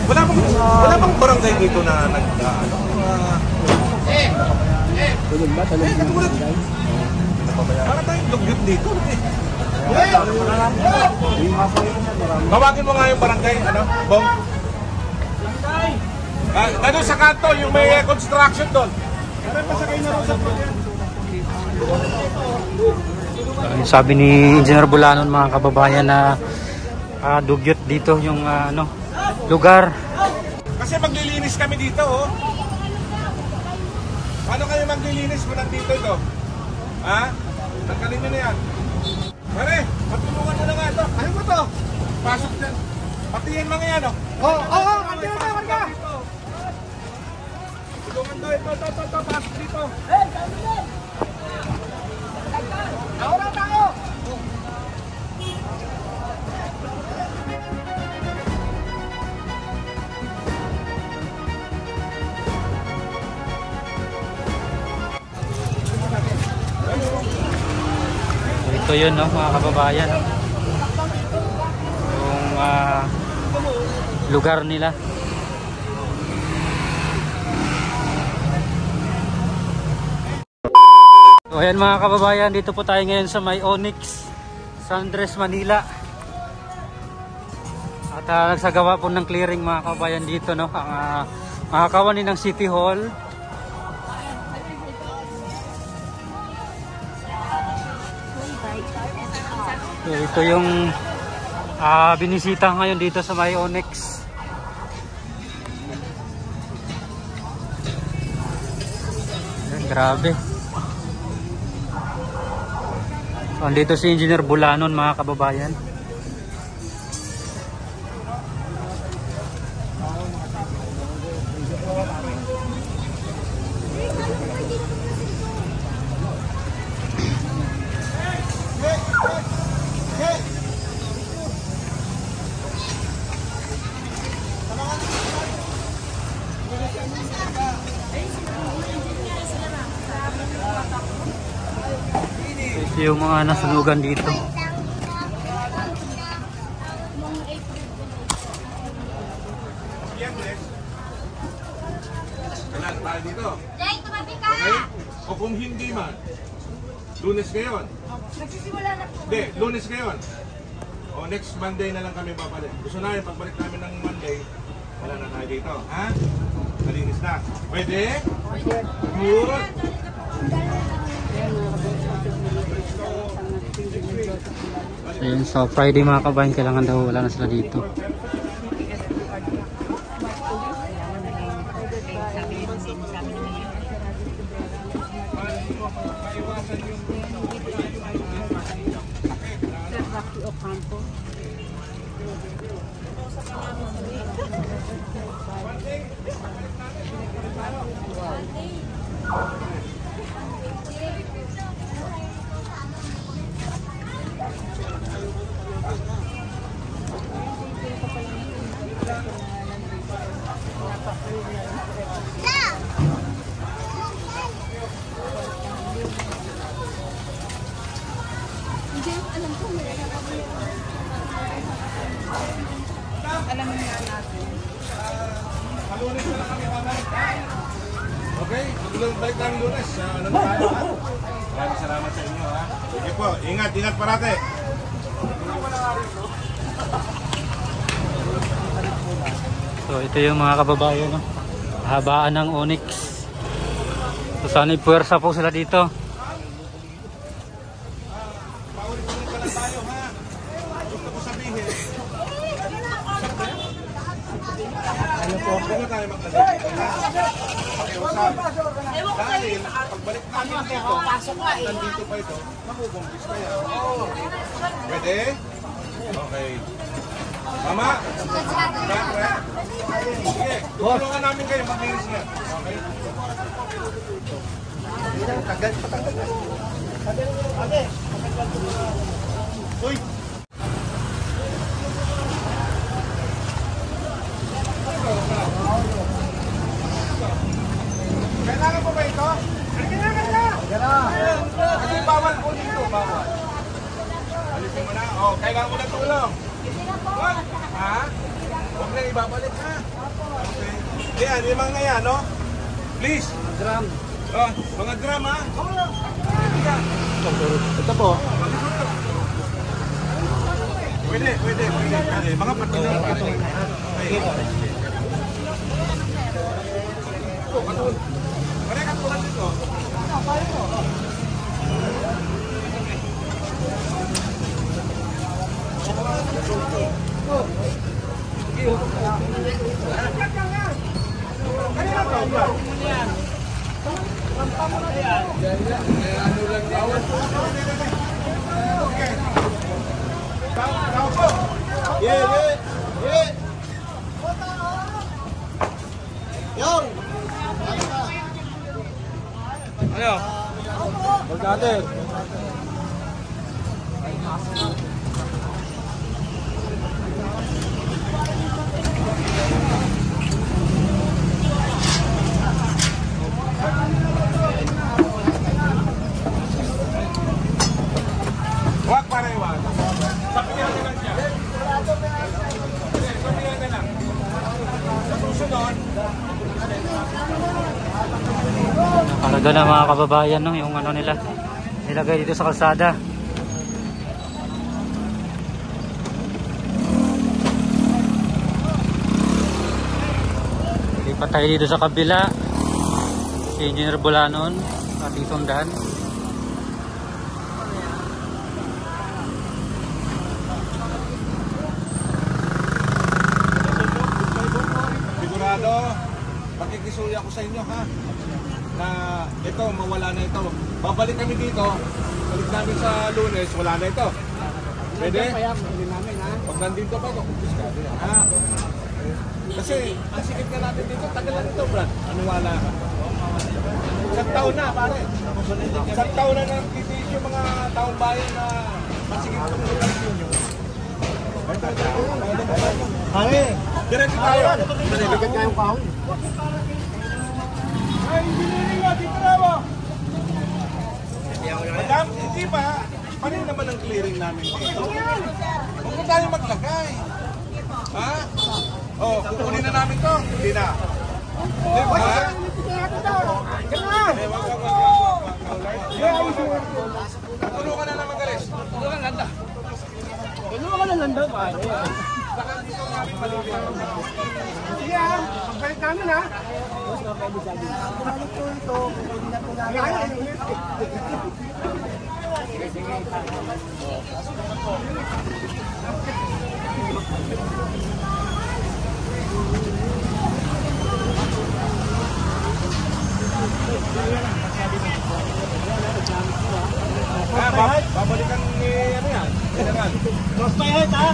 Wala bang barangay dito na nag-ano? Tulog ba? Tulog ba? Para tayong dugyot dito. Tawagin mo nga yung barangay, ano, Bong? Nandun sa kanto, yung may construction doon. Sabi ni Engineer Bulanon, mga kababayan, na dugyot dito yung lugar. Kasi maglilinis kami dito, oh. Paano kayo maglilinis kung nandito ito? Ha? Tanggalin nyo na yan. Pare, matulungan mo na nga ito. Ayaw mo ito. Pasok dyan. Patiyan mga yan, oh. Oo, patiyan na tayo, Marga. Tulungan to, ito. Pasok dito. Hey, sabi din. Nauna tayo. Ito yun, no, mga kababayan, no? Yung lugar nila. So ayan, mga kababayan, dito po tayo ngayon sa may Onyx, San Andres, Manila. At nagsagawa po ng clearing, mga kababayan, dito, no, ang mga kawani ng City Hall. So, ito yung binisita ngayon dito sa may Onyx. Ayan, grabe. So, andito si Engineer Bulanon, mga kababayan. Ito yung mga nasunugan dito. Kailan tayo dito? Okay? O kung hindi man, Lunes ngayon. Nagsisimula na po. Hindi, Lunes ngayon. O next Monday na lang kami babalik. Gusto namin, pagbalik namin ng Monday, wala na tayo dito. Ha? Nalinis na. Pwede? Good. Ayun, so Friday, mga kabayan, kailangan daw wala na sila dito. Okay, balik namin Lunes. Ano na tayo, ha? Maraming salamat sa inyo, ha? Sige po, ingat parate. So ito yung mga kababayan, no? Habaan ng Onyx. So sana'y puwersa po sila dito. Paulit-ulit pa lang tayo, ha? Gusto ko sabihin. Ano po? Huwag na tayo magkasabit, ha? Dahil, pagbalik namin dito, nandito pa ito, makukumpis pa yan. Pwede? Okay. Mama? Sige, tulungan namin kayo, maglinis nga. Okay? Tagal. Uy! Kailangan po ba ito? Kailangan! Kasi bawal po dito, bawal. Alisin mo na. Oh, kailangan mo na tulong. Ha? Huwag na ibabalik ha. Okay. Yan, yung mga yan, no? Please. Drum. Oh, mga drum ha. Ito po. Pwede. Mga patuloy. Mereka pulang dito. Ano? Magkatid. Wag pare, wag. Sabihan ka lang siya. Sabihan ka lang. Sa susunod, Nakaraga na mga kababayan, no, yung ano nila nilagay dito sa kalsada. Lipat tayo dito sa kabila. Si Engineer Bulanon ating sundan. sigurado, makikisuya ko sa inyo ha. Na ito, mawala na ito. Babalik kami dito. Balik namin sa Lunes, wala na ito. Pwede? Pag nandito pa, kukupiskado yan. Ha? Kasi, ang sikit ka natin dito, tagal na ito, Brad. Aniwala ka. Isang taon na, pare. Isang taon na nagtitiis yung mga taong bayan na masikit itong lugar ninyo. Pare. Diretso tayo. Naliligad nga yung kahon. Ay, engineering mo, dito na mo. Madam, hindi ba? Paano naman ang clearing namin dito? Huwag na tayo maglagay. Ha? Oh, kukunin na namin to. Hindi na. Di ba? Tulungan na naman, guys. Tulungan na. Tulungan na lang daw, pare. Sige ha, pagkalit namin ha. Babalikan ni ano yan? Cross my head, ha?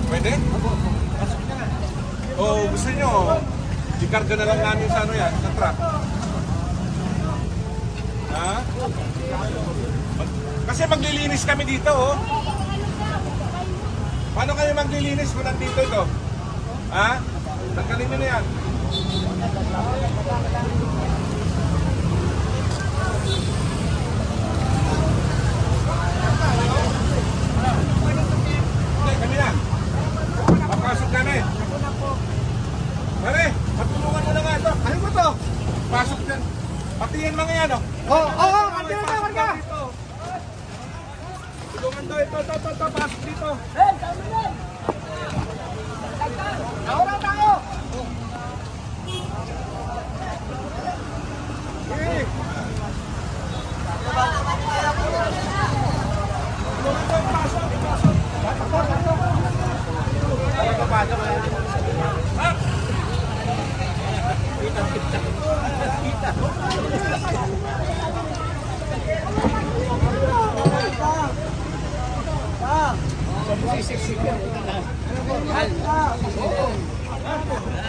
Pwede? O gusto nyo, ikarga na lang namin sa ano yan, sa truck. Ha? Kasi maglilinis kami dito, oh. Paano kayo maglilinis kung nandito ito? Ha? Tanggalin nyo na yan. Hindi, kami na. Papasok ka na eh. Pare, patulungan mo na nga ito. Ano ba ito? Pasok dyan. Pati yan mga yan, oh. Oo, kanti na tayo, karga. Tulungan daw ito, pasok dito. Hey, kami na. Naura tayo.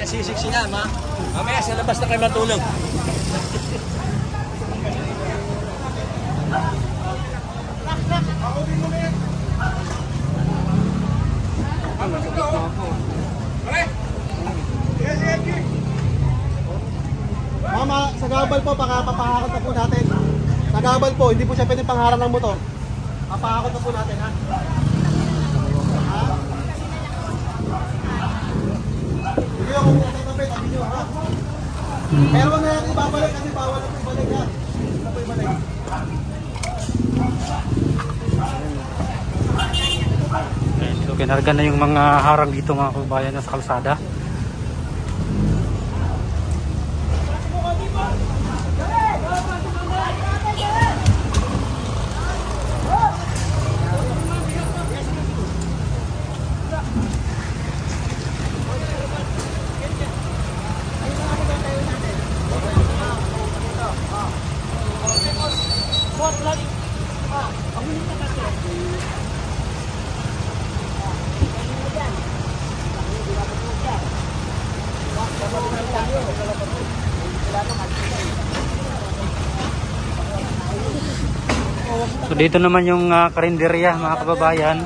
Sisiksi na, ma. Mamaya sa labas na kayo matulog. Mama, sa gabal po, papahakot na po natin. Sa gabal po, hindi po siya pwedeng pangharang ng motor. Papahakot na po natin, ha? Hindi ako kung tatabi, tabi nyo, ha? Pero wag na natin ibabalik kasi bawal na po ibalik, ha? Hindi na po ibalik. So kinarga na yung mga harang dito mga kababayan na sa kalsada. So dito naman yung karinderya mga kababayan.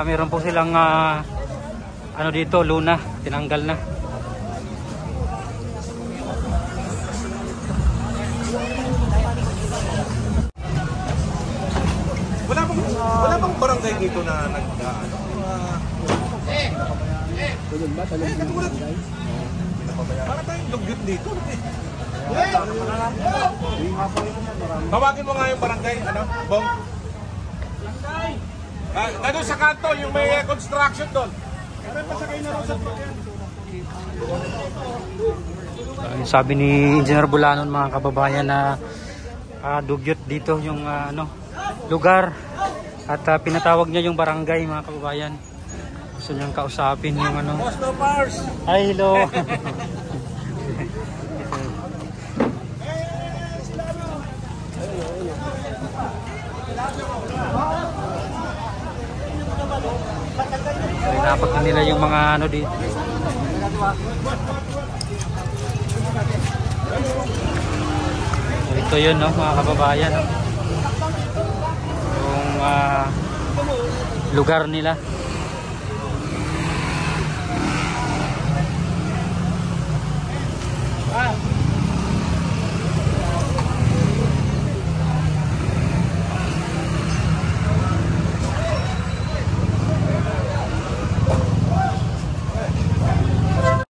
Meron po silang ano dito, luna, tinanggal na. Wala bang barangay dito na nag-ano? Katulad. Para tayong dugyot dito. Tawagin mo nga yung barangay, ano, Bong? Nandun sa kanto, yung may construction doon. Sabi ni Engineer Bulanon mga kababayan na dugyot dito yung ano, lugar at pinatawag niya yung barangay mga kababayan. Gusto niyang kausapin yung ano. Hi, hello. So, inapat na nila yung mga ano dito. So, ito yun no, mga kababayan no? Yung lugar nila.